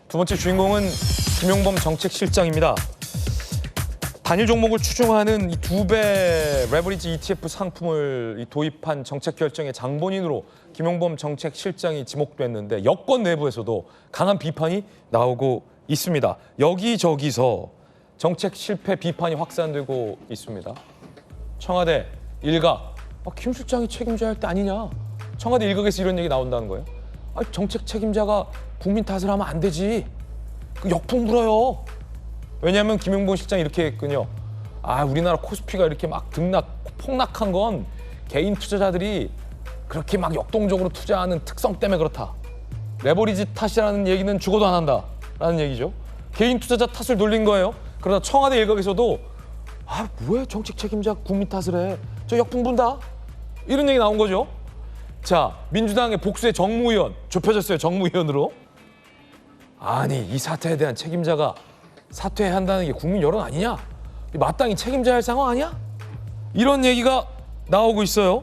두 번째 주인공은 김용범 정책실장입니다. 단일 종목을 추종하는 이 2배 레버리지 ETF 상품을 도입한 정책 결정의 장본인으로 김용범 정책실장이 지목됐는데 여권 내부에서도 강한 비판이 나오고 있습니다. 여기저기서 정책 실패 비판이 확산되고 있습니다. 청와대 일각, 김 실장이 책임져야 할 때 아니냐. 청와대 일각에서 이런 얘기 나온다는 거예요. 정책 책임자가 국민 탓을 하면 안 되지. 그 역풍 불어요. 왜냐하면 김용범 실장이 이렇게 했군요. 우리나라 코스피가 이렇게 막 폭락한 건 개인 투자자들이 그렇게 막 역동적으로 투자하는 특성 때문에 그렇다. 레버리지 탓이라는 얘기는 죽어도 안 한다라는 얘기죠. 개인 투자자 탓을 돌린 거예요. 그러다 청와대 일각에서도 뭐야 정책 책임자 국민 탓을 해. 저 역풍 분다. 이런 얘기 나온 거죠. 자, 민주당의 복수의 정무위원 좁혀졌어요. 정무위원으로. 아니 이 사태에 대한 책임자가 사퇴해야 한다는 게 국민 여론 아니냐? 마땅히 책임져야 할 상황 아니야? 이런 얘기가 나오고 있어요.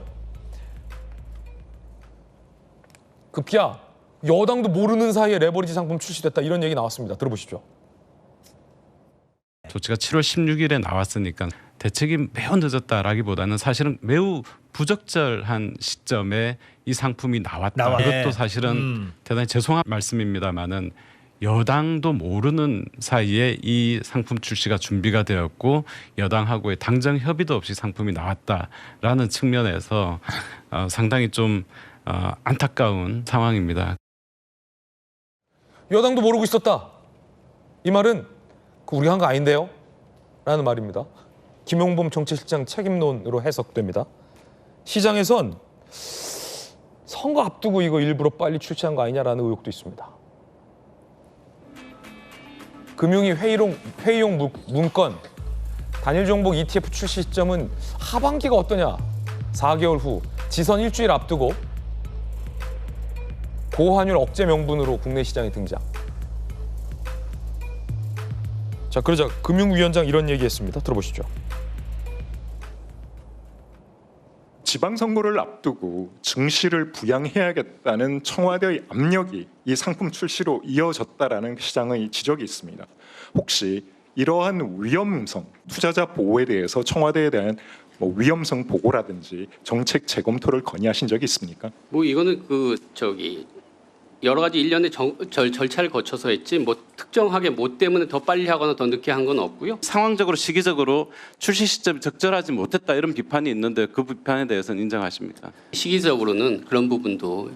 급기야 여당도 모르는 사이에 레버리지 상품 출시됐다 이런 얘기 나왔습니다. 들어보십시오. 조치가 7월 16일에 나왔으니까 대책이 매우 늦었다라기보다는 사실은 매우 부적절한 시점에 이 상품이 나왔다. 이것도 사실은 대단히 죄송한 말씀입니다만은 여당도 모르는 사이에 이 상품 출시가 준비가 되었고 여당하고의 당정 협의도 없이 상품이 나왔다라는 측면에서 상당히 좀 안타까운 상황입니다. 여당도 모르고 있었다. 이 말은 우리가 한 거 아닌데요? 라는 말입니다. 김용범 정책실장 책임론으로 해석됩니다. 시장에선 선거 앞두고 이거 일부러 빨리 출시한 거 아니냐라는 의혹도 있습니다. 금융위 회의용 문건 단일 종목 ETF 출시 시점은 하반기가 어떠냐? 4개월 후 지선 일주일 앞두고 고환율 억제 명분으로 국내 시장에 등장. 자, 그러자 금융위원장 이런 얘기했습니다. 들어보시죠. 지방선거를 앞두고 증시를 부양해야겠다는 청와대의 압력이 이 상품 출시로 이어졌다라는 시장의 지적이 있습니다. 혹시 이러한 위험성, 투자자 보호에 대해서 청와대에 대한 위험성 보고라든지 정책 재검토를 건의하신 적이 있습니까? 이거는 여러 가지 일련의 절차를 거쳐서 했지 특정하게 때문에 더 빨리 하거나 더 늦게 한 건 없고요. 상황적으로 시기적으로 출시 시점이 적절하지 못했다 이런 비판이 있는데 그 비판에 대해서는 인정하십니까? 시기적으로는 그런 부분도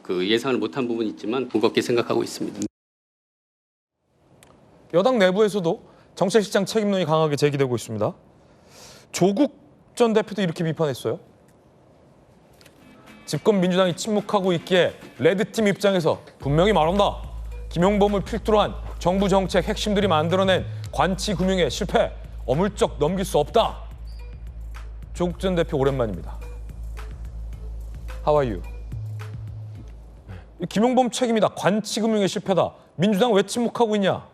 예상을 못한 부분이 있지만 무겁게 생각하고 있습니다. 여당 내부에서도 정책실장 책임론이 강하게 제기되고 있습니다. 조국 전 대표도 이렇게 비판했어요. 집권 민주당이 침묵하고 있기에 레드팀 입장에서 분명히 말한다. 김용범을 필두로 한 정부 정책 핵심들이 만들어낸 관치금융의 실패 어물쩍 넘길 수 없다. 조국 전 대표 오랜만입니다. How are you? 김용범 책임이다. 관치금융의 실패다. 민주당 왜 침묵하고 있냐?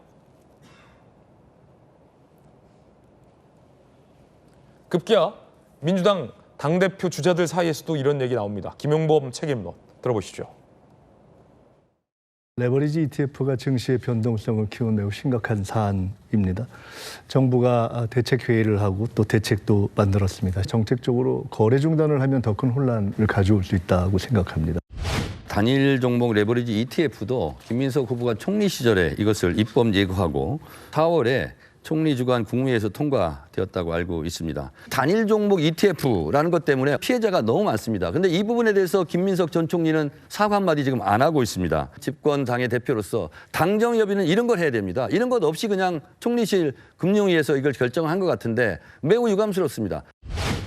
급기야 민주당 당대표 주자들 사이에서도 이런 얘기 나옵니다. 김용범 책임론 들어보시죠. 레버리지 ETF가 증시의 변동성을 키운 매우 심각한 사안입니다. 정부가 대책회의를 하고 또 대책도 만들었습니다. 정책적으로 거래 중단을 하면 더 큰 혼란을 가져올 수 있다고 생각합니다. 단일 종목 레버리지 ETF도 김민석 후보가 총리 시절에 이것을 입법 예고하고 4월에 총리 주관 국무회의에서 통과되었다고 알고 있습니다. 단일 종목 ETF라는 것 때문에 피해자가 너무 많습니다. 그런데 이 부분에 대해서 김민석 전 총리는 사과 한마디 지금 안 하고 있습니다. 집권 당의 대표로서 당정협의는 이런 걸 해야 됩니다. 이런 것 없이 그냥 총리실 금융위에서 이걸 결정한 것 같은데 매우 유감스럽습니다.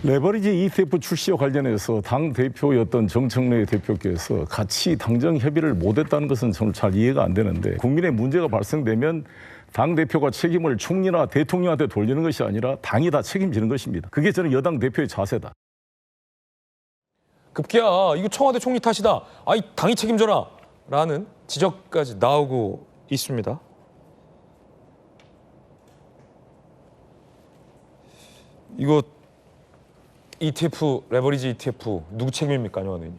레버리지 ETF 출시와 관련해서 당 대표였던 정청래 대표께서 같이 당정 협의를 못했다는 것은 저는 잘 이해가 안 되는데 국민의 문제가 발생되면 당대표가 책임을 총리나 대통령한테 돌리는 것이 아니라 당이 다 책임지는 것입니다. 그게 저는 여당 대표의 자세다. 급기야 이거 청와대 총리 탓이다. 당이 책임져라. 라는 지적까지 나오고 있습니다. 이거 ETF, 레버리지 ETF 누구 책임입니까, 안녕하는?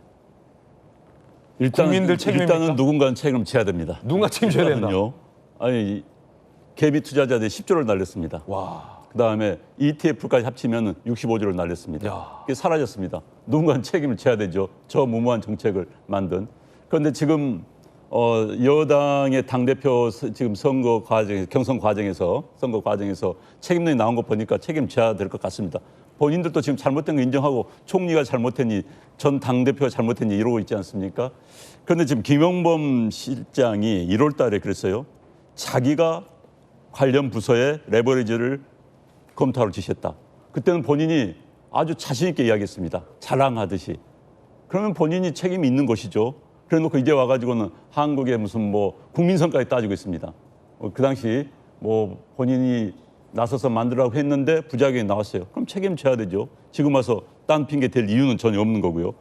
국민들 책임입니까? 일단은 누군가는 책임을 져야 됩니다. 누가 책임져야 된다. 일단은요. 아니 개미 투자자들이 10조를 날렸습니다. 와. 그다음에 ETF까지 합치면 65조를 날렸습니다. 야. 그게 사라졌습니다. 누군가는 책임을 져야 되죠. 저 무모한 정책을 만든. 그런데 지금 여당의 당대표 지금 경선 과정에서 책임론이 나온 거 보니까 책임져야 될 것 같습니다. 본인들도 지금 잘못된 거 인정하고 총리가 잘못했니 전 당대표가 잘못했니 이러고 있지 않습니까? 그런데 지금 김용범 실장이 1월 달에 그랬어요. 자기가 관련 부서에 레버리지를 검토하러 지시했다. 그때는 본인이 아주 자신 있게 이야기했습니다. 자랑하듯이. 그러면 본인이 책임이 있는 것이죠. 그래놓고 이제 와가지고는 한국의 무슨 국민성까지 따지고 있습니다. 그 당시 본인이 나서서 만들라고 했는데 부작용이 나왔어요. 그럼 책임져야 되죠. 지금 와서 딴 핑계 댈 이유는 전혀 없는 거고요.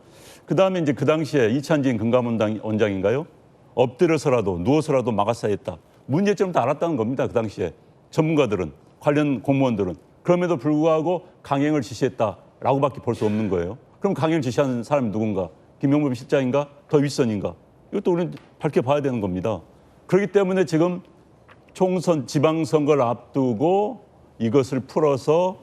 그다음에 이제 그 당시에 이찬진 금감원장인가요? 엎드려서라도 누워서라도 막았어야 했다. 문제점을 다 알았다는 겁니다. 그 당시에 전문가들은 관련 공무원들은 그럼에도 불구하고 강행을 지시했다라고밖에 볼 수 없는 거예요. 그럼 강행을 지시한 사람이 누군가? 김용범 실장인가? 더 윗선인가? 이것도 우리는 밝혀봐야 되는 겁니다. 그렇기 때문에 지금 총선 지방선거를 앞두고 이것을 풀어서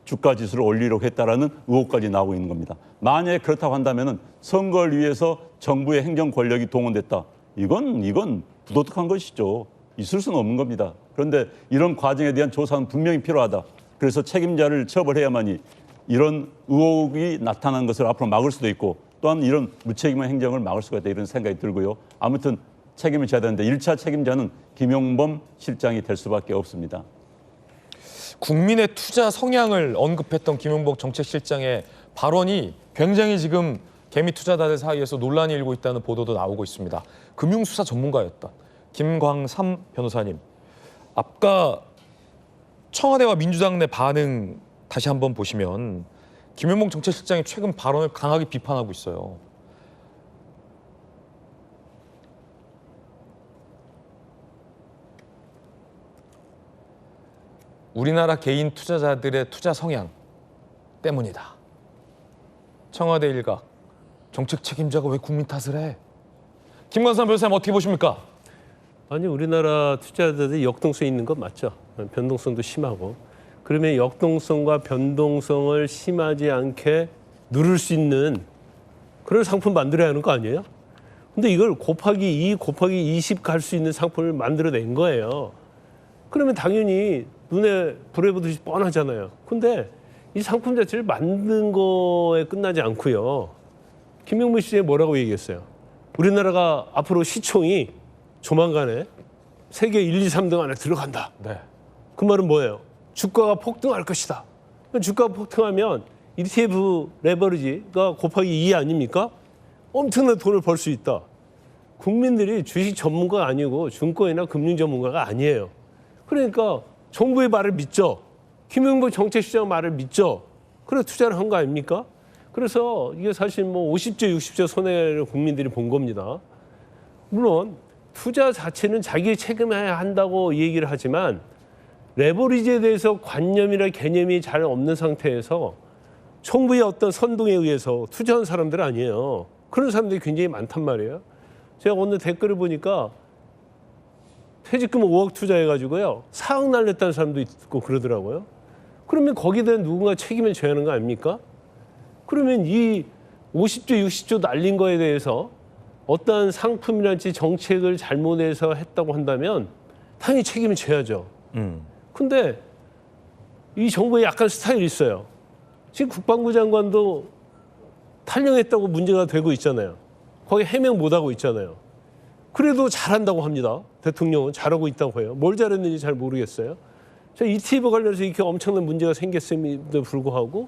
주가 지수를 올리려고 했다라는 의혹까지 나오고 있는 겁니다. 만약에 그렇다고 한다면 선거를 위해서 정부의 행정 권력이 동원됐다. 이건 부도덕한 것이죠. 있을 수는 없는 겁니다. 그런데 이런 과정에 대한 조사는 분명히 필요하다. 그래서 책임자를 처벌해야만이 이런 의혹이 나타난 것을 앞으로 막을 수도 있고 또한 이런 무책임한 행정을 막을 수가 있다 이런 생각이 들고요. 아무튼 책임을 져야 되는데 1차 책임자는 김용범 실장이 될 수밖에 없습니다. 국민의 투자 성향을 언급했던 김용범 정책실장의 발언이 굉장히 지금 개미 투자자들 사이에서 논란이 일고 있다는 보도도 나오고 있습니다. 금융수사 전문가였던 김광삼 변호사님, 아까 청와대와 민주당 내 반응 다시 한번 보시면 김용범 정책실장이 최근 발언을 강하게 비판하고 있어요. 우리나라 개인 투자자들의 투자 성향 때문이다. 청와대 일각, 정책 책임자가 왜 국민 탓을 해? 김광삼 변호사님 어떻게 보십니까? 아니 우리나라 투자자들이 역동성이 있는 건 맞죠. 변동성도 심하고. 그러면 역동성과 변동성을 심하지 않게 누를 수 있는 그런 상품 만들어야 하는 거 아니에요? 근데 이걸 곱하기 2, 곱하기 20 갈 수 있는 상품을 만들어낸 거예요. 그러면 당연히 눈에 불에 보듯이 뻔하잖아요. 근데 이 상품 자체를 만든 거에 끝나지 않고요. 김용범 씨가 뭐라고 얘기했어요? 우리나라가 앞으로 시총이 조만간에 세계 1, 2, 3등 안에 들어간다. 네. 그 말은 뭐예요? 주가가 폭등할 것이다. 주가가 폭등하면 ETF 레버리지가 곱하기 2 아닙니까? 엄청난 돈을 벌 수 있다. 국민들이 주식 전문가가 아니고 증권이나 금융 전문가가 아니에요. 그러니까 정부의 말을 믿죠. 김용범 정책실장 말을 믿죠. 그래서 투자를 한 거 아닙니까? 그래서 이게 사실 50조, 60조 손해를 국민들이 본 겁니다. 물론 투자 자체는 자기 책임해야 한다고 얘기를 하지만 레버리지에 대해서 관념이나 개념이 잘 없는 상태에서 정부의 어떤 선동에 의해서 투자한 사람들 아니에요. 그런 사람들이 굉장히 많단 말이에요. 제가 오늘 댓글을 보니까 퇴직금 5억 투자해가지고요 4억 날렸다는 사람도 있고 그러더라고요. 그러면 거기에 대한 누군가 책임을 져야 하는 거 아닙니까? 그러면 이 50조, 60조 날린 거에 대해서 어떠한 상품이랄지 정책을 잘못해서 했다고 한다면 당연히 책임을 져야죠. 근데 이 정부에 약간 스타일이 있어요. 지금 국방부 장관도 탈영했다고 문제가 되고 있잖아요. 거기 해명 못하고 있잖아요. 그래도 잘한다고 합니다. 대통령은 잘하고 있다고 해요. 뭘 잘했는지 잘 모르겠어요. ETF 관련해서 이렇게 엄청난 문제가 생겼음에도 불구하고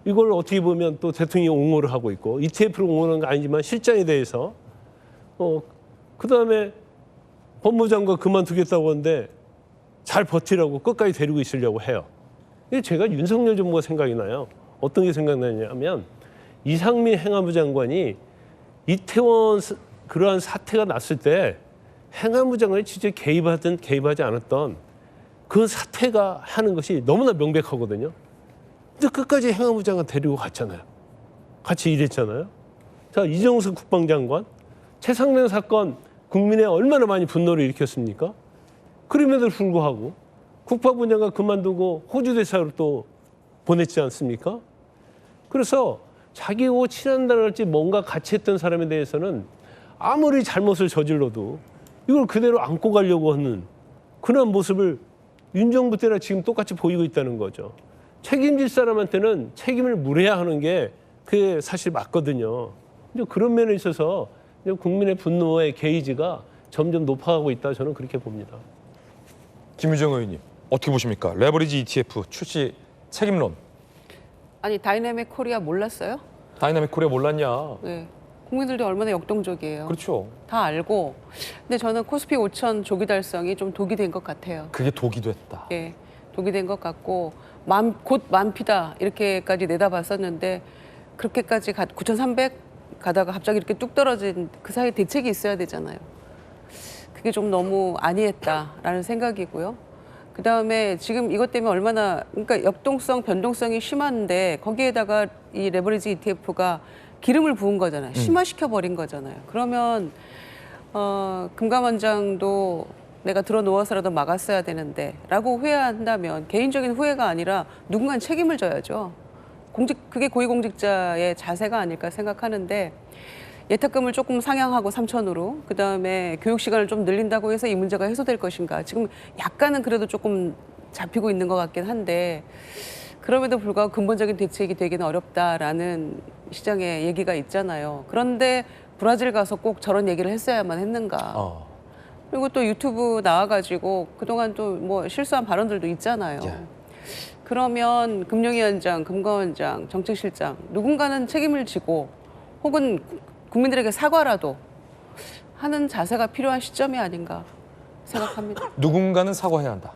이걸 어떻게 보면 또 대통령이 옹호를 하고 있고 ETF를 옹호하는 건 아니지만 실장에 대해서 그다음에 법무장관 그만두겠다고 하는데 잘 버티라고 끝까지 데리고 있으려고 해요. 제가 윤석열 정부가 생각이 나요. 어떤 게 생각나냐면 이상민 행안부 장관이 이태원 그러한 사태가 났을 때 행안부 장관이 직접 개입하든 개입하지 않았던 그 사태가 하는 것이 너무나 명백하거든요. 근데 끝까지 행안부 장관 데리고 갔잖아요. 같이 일했잖아요. 자, 이정석 국방장관, 최상련 사건 국민에 얼마나 많이 분노를 일으켰습니까? 그럼에도 불구하고 국방부 장관 그만두고 호주 대사로 또 보냈지 않습니까? 그래서 자기하고 친한다랄지 뭔가 같이 했던 사람에 대해서는 아무리 잘못을 저질러도 이걸 그대로 안고 가려고 하는 그런 모습을 윤 정부 때나 지금 똑같이 보이고 있다는 거죠. 책임질 사람한테는 책임을 물어야 하는 게 그게 사실 맞거든요. 근데 그런 면에 있어서 국민의 분노의 게이지가 점점 높아가고 있다, 저는 그렇게 봅니다. 김유정 의원님 어떻게 보십니까? 레버리지 ETF 출시 책임론. 아니 다이내믹 코리아 몰랐어요? 다이나믹 코리아 몰랐냐? 네. 국민들도 얼마나 역동적이에요. 그렇죠. 다 알고. 근데 저는 코스피 5천 조기 달성이 좀 독이 된 것 같아요. 그게 독이 됐다. 예, 독이 된 것 같고 곧 만피다 이렇게까지 내다봤었는데 그렇게까지 9,300 가다가 갑자기 이렇게 뚝 떨어진 그 사이에 대책이 있어야 되잖아요. 그게 좀 너무 안이했다라는 생각이고요. 그다음에 지금 이것 때문에 얼마나 그러니까 역동성, 변동성이 심한데 거기에다가 이 레버리지 ETF가 기름을 부은 거잖아요. 심화시켜 버린 거잖아요. 그러면 금감원장도 내가 들어 누워서라도 막았어야 되는데라고 후회한다면 개인적인 후회가 아니라 누군가는 책임을 져야죠. 그게 고위공직자의 자세가 아닐까 생각하는데 예탁금을 조금 상향하고 3천으로 그다음에 교육 시간을 좀 늘린다고 해서 이 문제가 해소될 것인가. 지금 약간은 그래도 조금 잡히고 있는 것 같긴 한데 그럼에도 불구하고 근본적인 대책이 되기는 어렵다라는 시장의 얘기가 있잖아요. 그런데 브라질 가서 꼭 저런 얘기를 했어야만 했는가. 그리고 또 유튜브 나와가지고 그동안 또 뭐 실수한 발언들도 있잖아요. 그러면 금융위원장, 금감원장, 정책실장 누군가는 책임을 지고 혹은 국민들에게 사과라도 하는 자세가 필요한 시점이 아닌가 생각합니다. 누군가는 사과해야 한다.